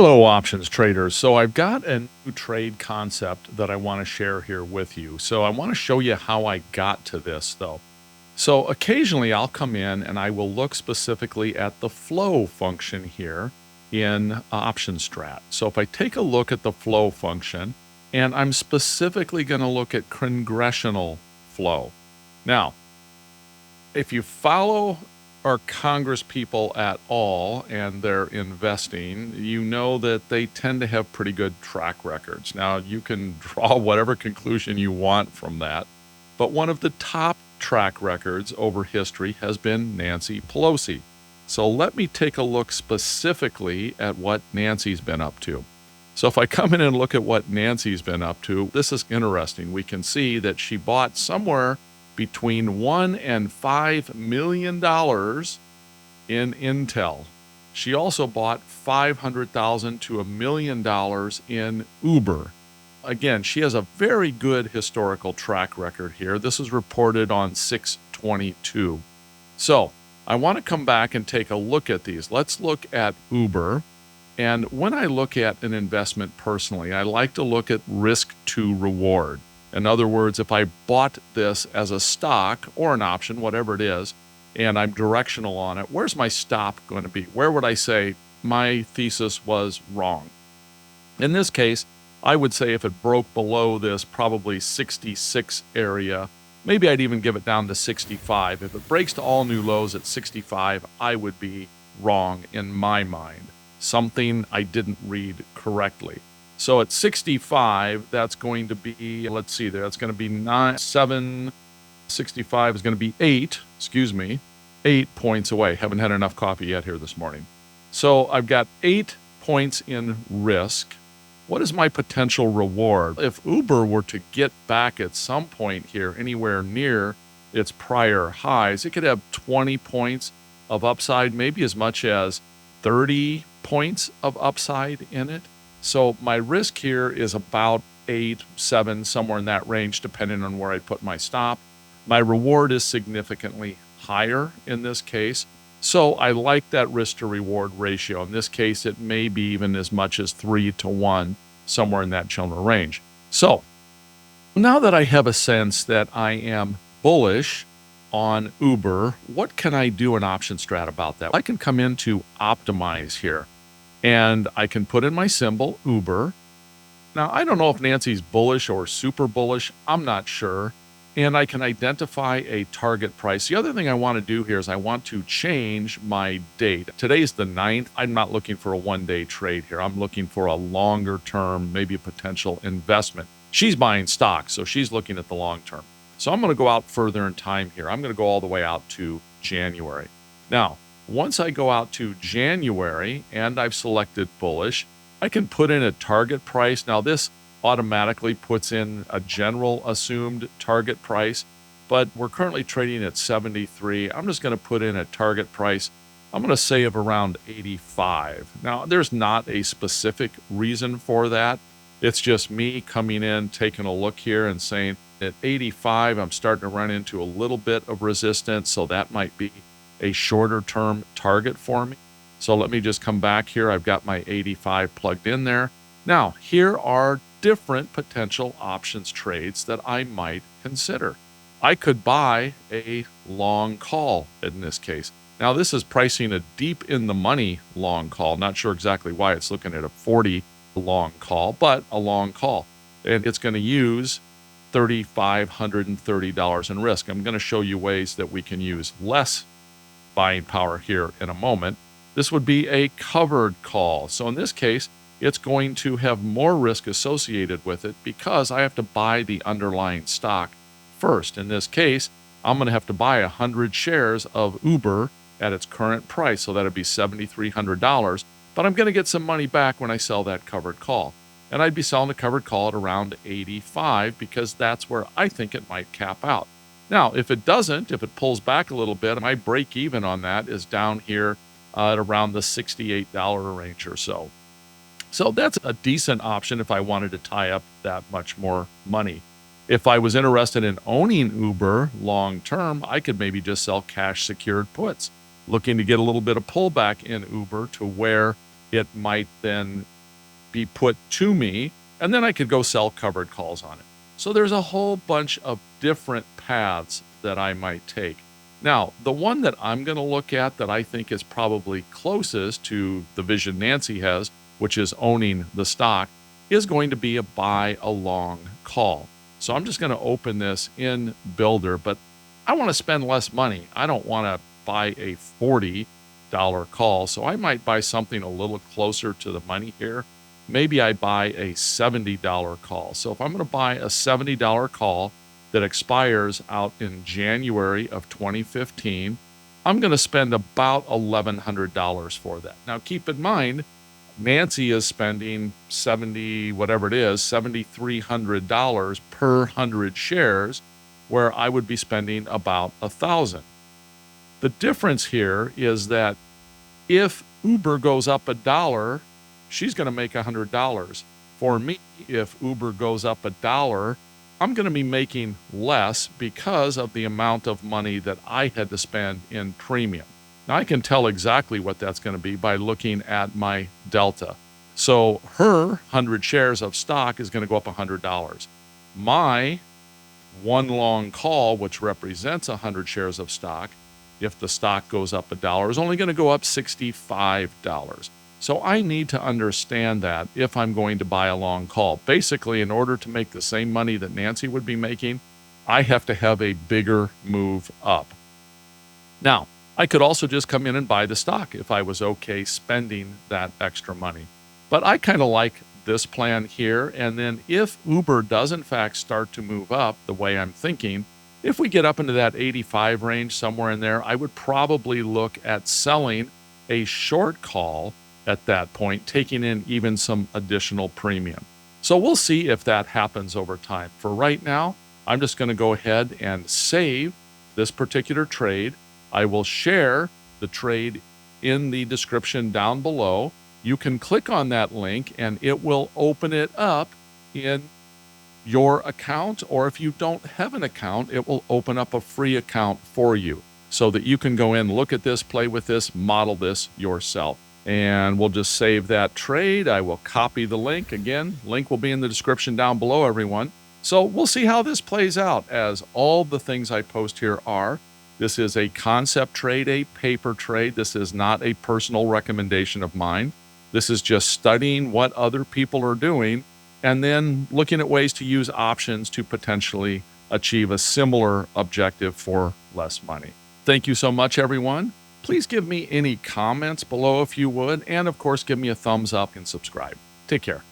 Hello, options traders. So I've got a new trade concept that I want to share here with you. So I want to show you how I got to this, though. So occasionally I'll come in and I will look specifically at the flow function here in OptionStrat. So if I take a look at the flow function, and I'm specifically going to look at congressional flow. Now, if you follow our Congress people at all and they're investing, you know that they tend to have pretty good track records. Now, you can draw whatever conclusion you want from that, but one of the top track records over history has been Nancy Pelosi. So let me take a look specifically at what Nancy's been up to. So if I come in and look at what Nancy's been up to, this is interesting. We can see that she bought somewhere between $1 and $5 million in Intel. She also bought $500,000 to $1 million in Uber. Again, she has a very good historical track record here. This is reported on 6/22. So I want to come back and take a look at these. Let's look at Uber. And when I look at an investment personally, I like to look at risk to reward. In other words, if I bought this as a stock or an option, whatever it is, and I'm directional on it, where's my stop going to be? Where would I say my thesis was wrong? In this case, I would say if it broke below this probably 66 area, maybe I'd even give it down to 65. If it breaks to all new lows at 65, I would be wrong in my mind. Something I didn't read correctly. So at 65, that's going to be, let's see there, that's going to be 65 is going to be 8 points away. Haven't had enough coffee yet here this morning. So I've got 8 points in risk. What is my potential reward? If Uber were to get back at some point here, anywhere near its prior highs, it could have 20 points of upside, maybe as much as 30 points of upside in it. So my risk here is about 8, 7, somewhere in that range, depending on where I put my stop. My reward is significantly higher in this case. So I like that risk to reward ratio. In this case, it may be even as much as 3-to-1, somewhere in that general range. So now that I have a sense that I am bullish on Uber, what can I do in OptionStrat about that? I can come into optimize here. And I can put in my symbol, Uber. Now, I don't know if Nancy's bullish or super bullish. I'm not sure. And I can identify a target price. The other thing I want to do here is I want to change my date. Today's the 9th. I'm not looking for a one-day trade here. I'm looking for a longer term, maybe a potential investment. She's buying stocks, so she's looking at the long term. So I'm going to go out further in time here. I'm going to go all the way out to January. Now, once I go out to January and I've selected bullish, I can put in a target price. Now this automatically puts in a general assumed target price, but we're currently trading at 73. I'm just going to put in a target price. I'm going to say of around 85. Now there's not a specific reason for that. It's just me coming in, taking a look here and saying at 85, I'm starting to run into a little bit of resistance. So that might be a shorter term target for me. So let me just come back here. I've got my 85 plugged in there. Now, here are different potential options trades that I might consider. I could buy a long call in this case. Now, this is pricing a deep in the money long call. Not sure exactly why it's looking at a 40 long call, but a long call. And it's going to use $3,530 in risk. I'm going to show you ways that we can use less buying power here in a moment. This would be a covered call. So in this case, it's going to have more risk associated with it because I have to buy the underlying stock first. In this case, I'm going to have to buy 100 shares of Uber at its current price. So that'd be $7,300. But I'm going to get some money back when I sell that covered call. And I'd be selling the covered call at around 85 because that's where I think it might cap out. Now, if it doesn't, if it pulls back a little bit, my break even on that is down here at around the $68 range or so. So that's a decent option if I wanted to tie up that much more money. If I was interested in owning Uber long term, I could maybe just sell cash secured puts, looking to get a little bit of pullback in Uber to where it might then be put to me, and then I could go sell covered calls on it. So there's a whole bunch of different paths that I might take. Now, the one that I'm going to look at that I think is probably closest to the vision Nancy has, which is owning the stock, is going to be a buy a long call. So I'm just going to open this in Builder, but I want to spend less money. I don't want to buy a $40 call, so I might buy something a little closer to the money here. Maybe I buy a $70 call. So if I'm going to buy a $70 call that expires out in January of 2015, I'm going to spend about $1,100 for that. Now, keep in mind, Nancy is spending $7,300 per 100 shares, where I would be spending about $1,000. The difference here is that if Uber goes up $1, she's going to make $100. For me, if Uber goes up $1, I'm going to be making less because of the amount of money that I had to spend in premium. Now, I can tell exactly what that's going to be by looking at my delta. So her 100 shares of stock is going to go up $100. My one long call, which represents 100 shares of stock, if the stock goes up $1, is only going to go up $65. So I need to understand that if I'm going to buy a long call. Basically, in order to make the same money that Nancy would be making, I have to have a bigger move up. Now, I could also just come in and buy the stock if I was okay spending that extra money. But I kind of like this plan here. And then if Uber does in fact start to move up the way I'm thinking, if we get up into that 85 range, somewhere in there, I would probably look at selling a short call at that point, taking in even some additional premium. So we'll see if that happens over time. For right now, I'm just going to go ahead and save this particular trade. I will share the trade in the description down below. You can click on that link and it will open it up in your account, or if you don't have an account, it will open up a free account for you so that you can go in, look at this, play with this, model this yourself. And we'll just save that trade. I will copy the link. Again, link will be in the description down below, everyone. So we'll see how this plays out, as all the things I post here are. This is a concept trade, a paper trade. This is not a personal recommendation of mine. This is just studying what other people are doing and then looking at ways to use options to potentially achieve a similar objective for less money. Thank you so much, everyone. Please give me any comments below if you would, and of course, give me a thumbs up and subscribe. Take care.